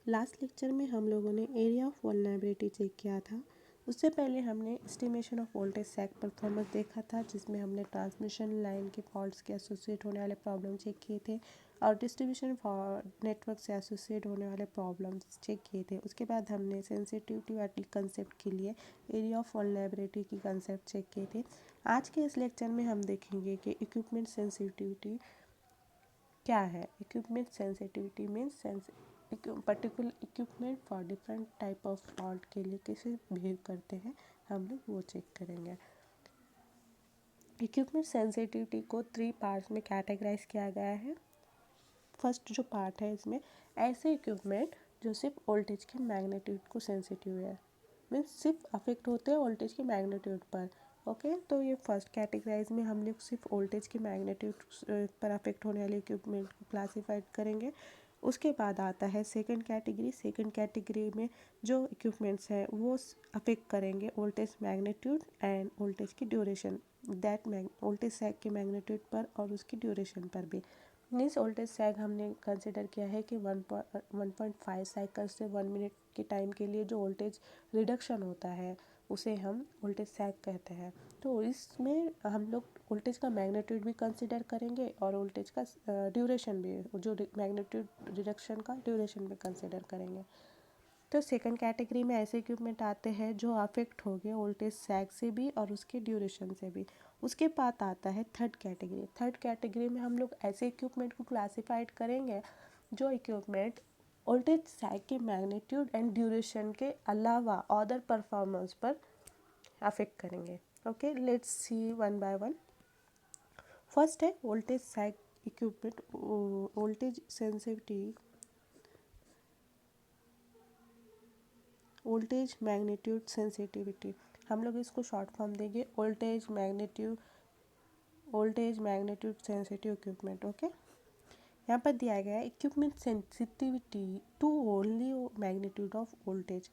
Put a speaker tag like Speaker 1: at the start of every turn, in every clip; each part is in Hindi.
Speaker 1: लास्ट लेक्चर में हम लोगों ने एरिया ऑफ वल्नरेबिलिटी चेक किया था। उससे पहले हमने estimation of voltage sag performance देखा था, जिसमें हमने ट्रांसमिशन लाइन के फॉल्ट्स के एसोसिएट होने वाले प्रॉब्लम चेक किए थे और डिस्ट्रीब्यूशन नेटवर्क से एसोसिएट होने वाले प्रॉब्लम्स चेक किए थे। उसके बाद हमने सेंसिटिविटी वाली कंसेप्ट के लिए एरिया ऑफ वल्नरेबिलिटी की कंसेप्ट चेक किए थे। आज के इस लेक्चर में हम देखेंगे कि इक्विपमेंट सेंसिटिविटी क्या है। Equipment sensitivity means particular equipment for different type of fault के लिए कैसे बिहेव करते हैं, हम लोग वो चेक करेंगे। इक्विपमेंट सेंसिटिविटी को 3 पार्ट्स में कैटेगराइज किया गया है। फर्स्ट जो पार्ट है, इसमें ऐसे इक्विपमेंट जो सिर्फ वोल्टेज के मैग्नीट्यूड को सेंसिटिव है, मीन्स सिर्फ अफेक्ट होते हैं वोल्टेज के मैग्नीट्यूड पर। ओके, तो ये फर्स्ट कैटेगराइज में हम लोग सिर्फ वोल्टेज के मैग्नीट्यूड पर अफेक्ट होने वाले इक्विपमेंट को क्लासीफाइड करेंगे। उसके बाद आता है सेकंड कैटेगरी। सेकंड कैटेगरी में जो इक्विपमेंट्स हैं वो अफेक्ट करेंगे वोल्टेज मैग्नीट्यूड एंड वोल्टेज की ड्यूरेशन, दैट वोल्टेज सैग के मैग्नीट्यूड पर और उसकी ड्यूरेशन पर भी। मीन्स वोल्टेज सैग हमने कंसिडर किया है कि 1.5 साइकिल से 1 मिनट के टाइम के लिए जो वोल्टेज रिडक्शन होता है उसे हम वोल्टेज सैग कहते हैं। तो इसमें हम लोग वोल्टेज का मैग्नीट्यूड भी कंसिडर करेंगे और वोल्टेज का ड्यूरेशन भी, जो मैग्नीट्यूड रिडक्शन का ड्यूरेशन भी कंसिडर करेंगे। तो सेकंड कैटेगरी में ऐसे इक्विपमेंट आते हैं जो अफेक्ट हो गए वोल्टेज सैग से भी और उसके ड्यूरेशन से भी। उसके बाद आता है थर्ड कैटेगरी। थर्ड कैटेगरी में हम लोग ऐसे इक्विपमेंट को क्लासीफाइड करेंगे जो इक्विपमेंट वोल्टेज सैग के मैग्नीट्यूड एंड ड्यूरेशन के अलावा अदर परफॉर्मेंस पर अफेक्ट करेंगे। Okay, let's see one by one. First है voltage sag equipment, voltage sensitivity, voltage magnitude sensitivity. हम लोग इसको शॉर्ट फॉर्म देंगे voltage magnitude sensitive equipment. Okay, यहाँ पर दिया गया है equipment sensitivity to only magnitude of voltage.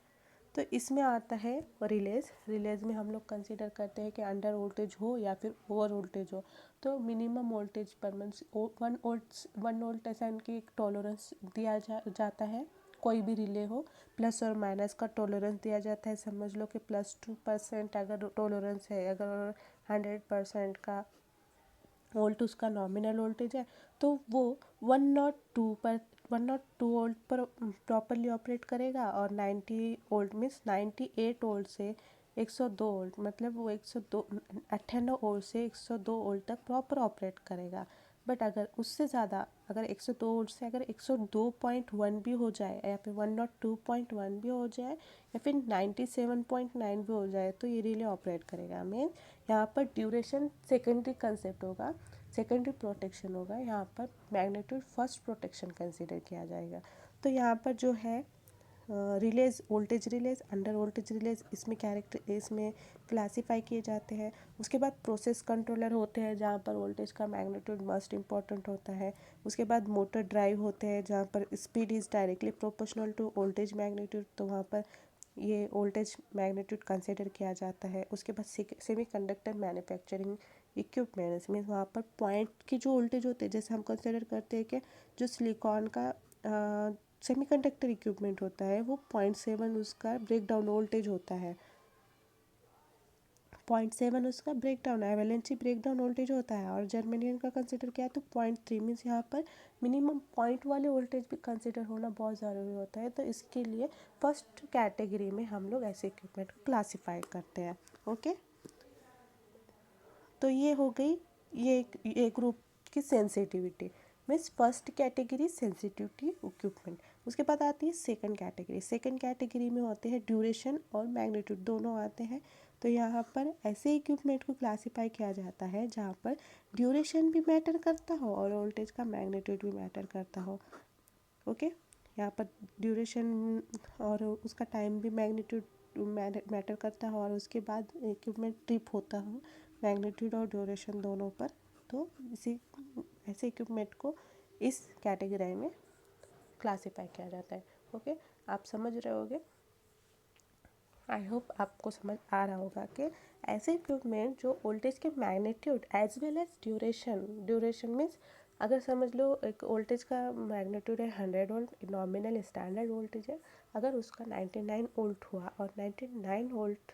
Speaker 1: तो इसमें आता है रिलेज में हम लोग कंसीडर करते हैं कि अंडर वोल्टेज हो या फिर ओवर वोल्टेज हो। तो मिनिमम वोल्टेज पर मीन्स 1 वोल्ट ऐसा इनकी एक टॉलरेंस दिया जाता है। कोई भी रिले हो प्लस और माइनस का टॉलरेंस दिया जाता है। समझ लो कि +2% अगर टॉलरेंस है, अगर 100% का वोल्ट उसका नॉमिनल वोल्टेज है तो वो 102 वोल्ट पर प्रॉपरली ऑपरेट करेगा और 90 वोल्ट मीन्स 98 वोल्ट से 102 वोल्ट, मतलब वो 102 98 वोल्ट से 102 वोल्ट तक प्रॉपर ऑपरेट करेगा। बट अगर उससे ज़्यादा, अगर 102 वोल्ट से अगर 102.1 भी हो जाए या फिर 102.1 भी हो जाए या फिर 97.9 भी हो जाए तो ये रिले ऑपरेट करेगा। मीन यहाँ पर ड्यूरेशन सेकेंडरी कंसेप्ट होगा, सेकेंडरी प्रोटेक्शन होगा। यहाँ पर मैग्नीट्यूड फर्स्ट प्रोटेक्शन कंसीडर किया जाएगा। तो यहाँ पर जो है release, voltage release, under voltage release, इसमें क्लासीफाई किए जाते हैं। उसके बाद प्रोसेस कंट्रोलर होते हैं जहाँ पर वोल्टेज का मैग्नीट्यूड मस्ट इम्पॉर्टेंट होता है। उसके बाद मोटर ड्राइव होते हैं जहाँ पर speed is directly proportional to voltage magnitude, तो वहाँ पर ये वोल्टेज मैग्नीट्यूड कंसिडर किया जाता है। उसके बाद सेमीकंडक्टर मैन्युफैक्चरिंग इक्विपमेंट्स में वहाँ पर पॉइंट की जो वोल्टेज होते हैं, जैसे हम कंसिडर करते हैं कि जो सिलिकॉन का सेमीकंडक्टर इक्विपमेंट होता है वो 0.7 उसका ब्रेकडाउन वोल्टेज होता है। 0.7 उसका ब्रेकडाउन एवलेंसी ब्रेकडाउन वोल्टेज होता है। और जर्मेनियम का कंसिडर किया तो 0.3 मीन्स यहाँ पर मिनिमम पॉइंट वाले वोल्टेज भी कंसिडर होना बहुत ज़रूरी होता है। तो इसके लिए फर्स्ट कैटेगरी में हम लोग ऐसे इक्विपमेंट को क्लासीफाई करते हैं। ओके, तो ये हो गई ये ग्रुप की sensitivity, means first category sensitivity equipment. उसके बाद आती है सेकंड कैटेगरी। सेकंड कैटेगरी में होते हैं ड्यूरेशन और मैग्नीट्यूड दोनों आते हैं। तो यहाँ पर ऐसे इक्विपमेंट को क्लासीफाई किया जाता है जहाँ पर ड्यूरेशन भी मैटर करता हो और वोल्टेज का मैग्नीट्यूड भी मैटर करता हो। ओके, यहाँ पर ड्यूरेशन और उसका टाइम भी मैग्नीट्यूड मैटर करता हो और उसके बाद इक्विपमेंट ट्रिप होता हो मैग्नीट्यूड और ड्यूरेशन दोनों पर। तो ऐसे इक्विपमेंट को इस कैटेगरी में क्लासीफाई किया जाता है। ओके, आप समझ रहे होगे, आई होप आपको समझ आ रहा होगा कि ऐसे इक्विपमेंट जो वोल्टेज के magnitude as well as duration means अगर समझ लो एक वोल्टेज का मैग्नीट्यूड है 100 वोल्ट, नॉमिनल स्टैंडर्ड वोल्टेज है, अगर उसका 99 वोल्ट हुआ और 99 वोल्ट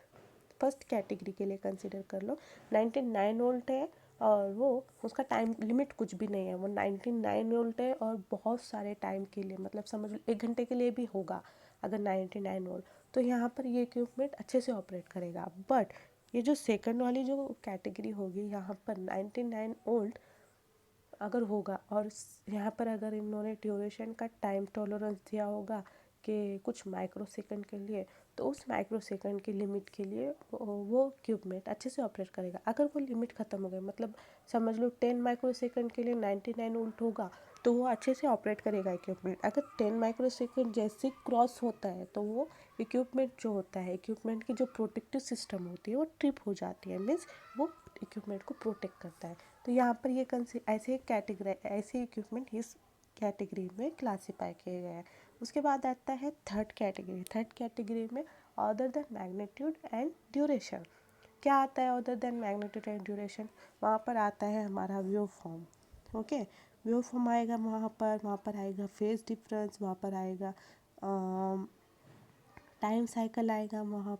Speaker 1: फर्स्ट कैटेगरी के लिए कंसिडर कर लो, 99 वोल्ट है और वो उसका टाइम लिमिट कुछ भी नहीं है, वो 99 वोल्ट है और बहुत सारे टाइम के लिए, मतलब समझ लो 1 घंटे के लिए भी होगा अगर 99 वोल्ट, तो यहाँ पर ये इक्विपमेंट अच्छे से ऑपरेट करेगा। बट ये जो सेकंड वाली जो कैटेगरी होगी, यहाँ पर 99 वोल्ट अगर होगा और यहाँ पर अगर इन्होंने ड्यूरेशन का टाइम टॉलरेंस दिया होगा कि कुछ माइक्रो सेकंड के लिए, तो उस माइक्रो सेकंड की लिमिट के लिए वो इक्विपमेंट अच्छे से ऑपरेट करेगा। अगर वो लिमिट ख़त्म हो गई, मतलब समझ लो 10 माइक्रो सेकंड के लिए 99 वोल्ट होगा, तो वो अच्छे से ऑपरेट करेगा इक्विपमेंट। अगर 10 माइक्रो सेकंड जैसे क्रॉस होता है तो वो इक्विपमेंट जो होता है, इक्विपमेंट की जो प्रोटेक्टिव सिस्टम होती है वो ट्रिप हो जाती है, मीन्स वो इक्विपमेंट को प्रोटेक्ट करता है। तो यहाँ पर ये ऐसे कैटेगरी, ऐसे इक्विपमेंट इस कैटेगरी में क्लासीफाई किए गए हैं। उसके बाद आता है थर्ड कैटेगरी। थर्ड कैटेगरी में other than magnitude and duration. क्या आता है other than magnitude and duration? वहाँ पर आता है हमारा wave form. Okay, wave form आएगा वहाँ पर आएगा फेज डिफरेंस, वहाँ पर आएगा टाइम साइकिल आएगा, वहाँ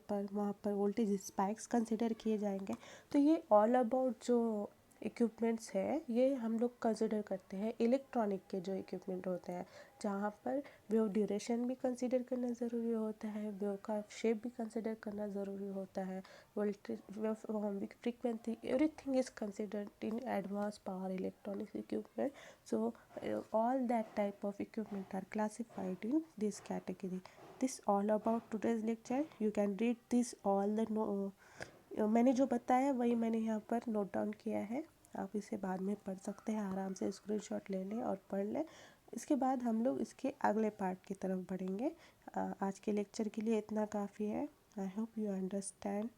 Speaker 1: पर वोल्टेज स्पाइक्स कंसिडर किए जाएंगे। तो ये ऑल अबाउट जो इक्विपमेंट्स है ये हम लोग कंसिडर करते हैं इलेक्ट्रॉनिक के जो इक्विपमेंट होते हैं, जहाँ पर वेव ड्यूरेशन भी कंसिडर करना ज़रूरी होता है, वेव का शेप भी कंसिडर करना ज़रूरी होता है, voltage, wave frequency, everything is considered in advance power electronics equipment. So all that type of equipment are classified in this category. This all about today's lecture. You can read this all the मैंने जो बताया वही मैंने यहाँ पर नोट डाउन किया है, आप इसे बाद में पढ़ सकते हैं, आराम से स्क्रीनशॉट ले लें और पढ़ लें। इसके बाद हम लोग इसके अगले पार्ट की तरफ बढ़ेंगे। आज के लेक्चर के लिए इतना काफ़ी है। I hope you understand